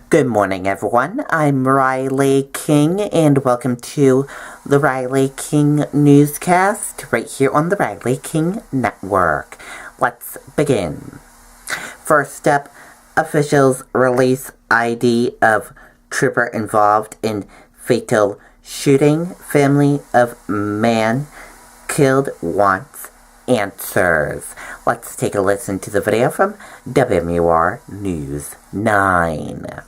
Good morning, everyone. I'm Riley King, and welcome to the Riley King Newscast right here on the Riley King Network. Let's begin. First up, officials release ID of trooper involved in fatal shooting. Family of man killed wants answers. Let's take a listen to the video from WMUR News 9.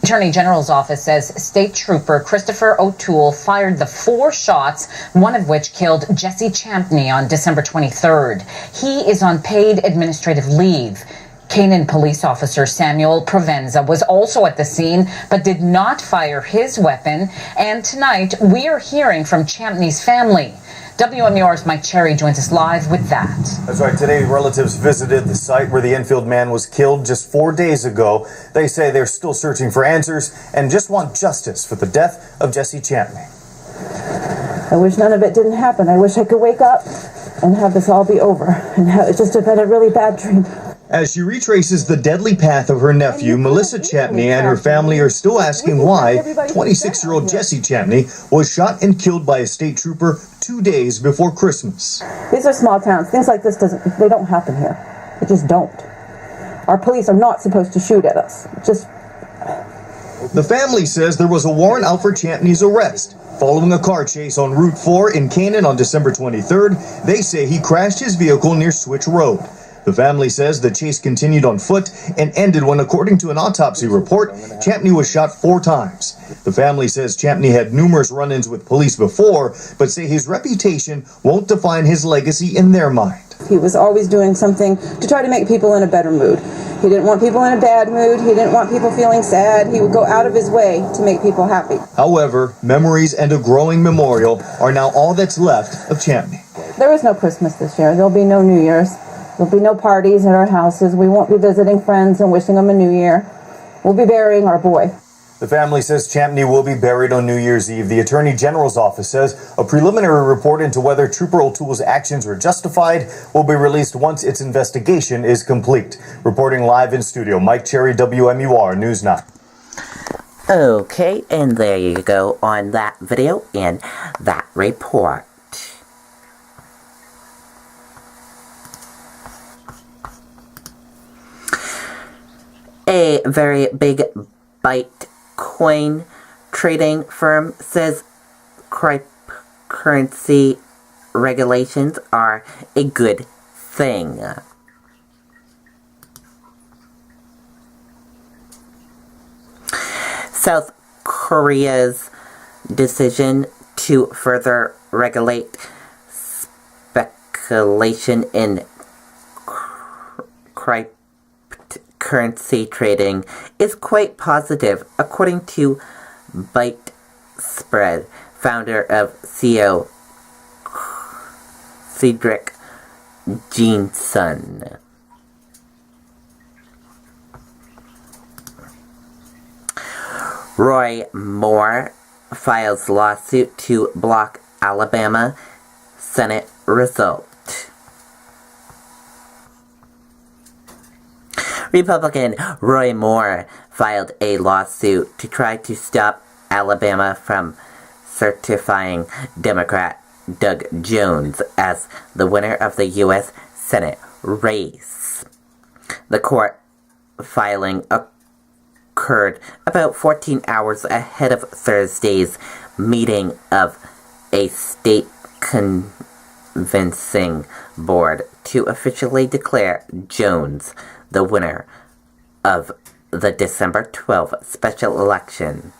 Attorney General's office says State Trooper Christopher O'Toole fired the 4 shots, one of which killed Jesse Champney on December 23rd. He is on paid administrative leave. Canaan police officer Samuel Provenza was also at the scene, but did not fire his weapon. And tonight, we are hearing from Champney's family. WMUR's Mike Cherry joins us live with that. That's right. Today, relatives visited the site where the Enfield man was killed just 4 days ago. They say they're still searching for answers and just want justice for the death of Jesse Champney. I wish none of it didn't happen. I wish I could wake up and have this all be over and have it just have been a really bad dream. As she retraces the deadly path of her nephew, Melissa Champney, and her family are still asking why 26-year-old Jesse Champney was shot and killed by a state trooper 2 days before Christmas. These are small towns. Things like this they don't happen here. They just don't. Our police are not supposed to shoot at us. The family says there was a warrant out for Champney's arrest. Following a car chase on Route 4 in Canaan on December 23rd, they say he crashed his vehicle near Switch Road. The family says the chase continued on foot and ended when, according to an autopsy report, Champney was shot 4 times. The family says Champney had numerous run-ins with police before, but say his reputation won't define his legacy in their mind. He was always doing something to try to make people in a better mood. He didn't want people in a bad mood. He didn't want people feeling sad. He would go out of his way to make people happy. However, memories and a growing memorial are now all that's left of Champney. There is no Christmas this year. There'll be no New Year's. There'll be no parties at our houses. We won't be visiting friends and wishing them a new year. We'll be burying our boy. The family says Champney will be buried on New Year's Eve. The Attorney General's office says a preliminary report into whether Trooper O'Toole's actions were justified will be released once its investigation is complete. Reporting live in studio, Mike Cherry, WMUR News 9. Okay, and there you go on that video and that report. A very big Bitcoin trading firm says cryptocurrency regulations are a good thing. South Korea's decision to further regulate speculation in cryptocurrency trading is quite positive, according to ByteSpread, founder of CEO Cedric Jensen. Roy Moore files lawsuit to block Alabama Senate result. Republican Roy Moore filed a lawsuit to try to stop Alabama from certifying Democrat Doug Jones as the winner of the U.S. Senate race. The court filing occurred about 14 hours ahead of Thursday's meeting of a state convincing board to officially declare Jones the winner of the December 12th special election.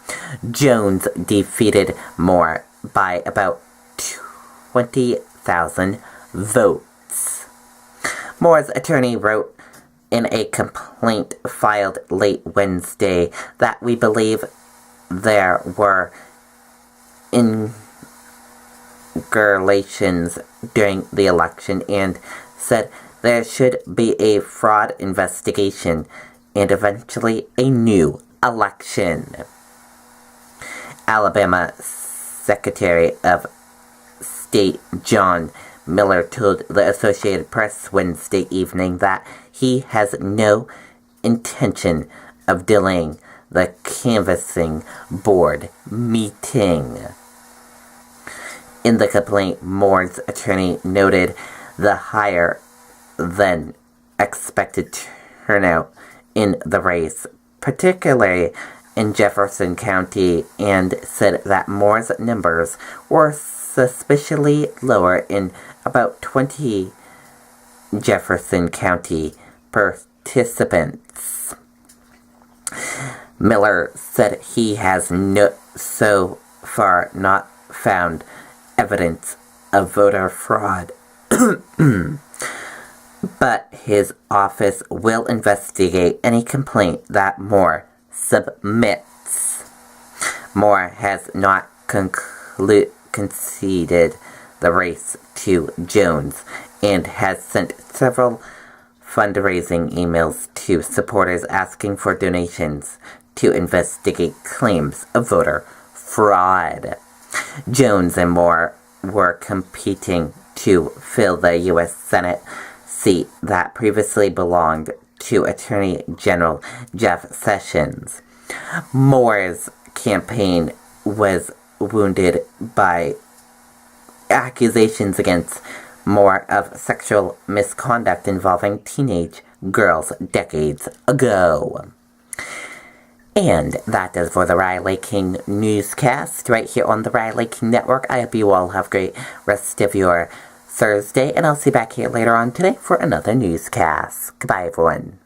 Jones defeated Moore by about 20,000 votes. Moore's attorney wrote in a complaint filed late Wednesday that we believe there were irregularities during the election and said there should be a fraud investigation and eventually a new election. Alabama Secretary of State John Miller told the Associated Press Wednesday evening that he has no intention of delaying the canvassing board meeting. In the complaint, Moore's attorney noted the higher than expected turnout in the race, particularly in Jefferson County, and said that Moore's numbers were suspiciously lower in about 20 Jefferson County participants. Miller said he has so far not found evidence of voter fraud, but his office will investigate any complaint that Moore submits. Moore has not conceded the race to Jones and has sent several fundraising emails to supporters asking for donations to investigate claims of voter fraud. Jones and Moore were competing to fill the U.S. Senate seat that previously belonged to Attorney General Jeff Sessions. Moore's campaign was wounded by accusations against Moore of sexual misconduct involving teenage girls decades ago. And that does for the Riley King Newscast right here on the Riley King Network. I hope you all have a great rest of your Thursday, and I'll see you back here later on today for another newscast. Goodbye, everyone.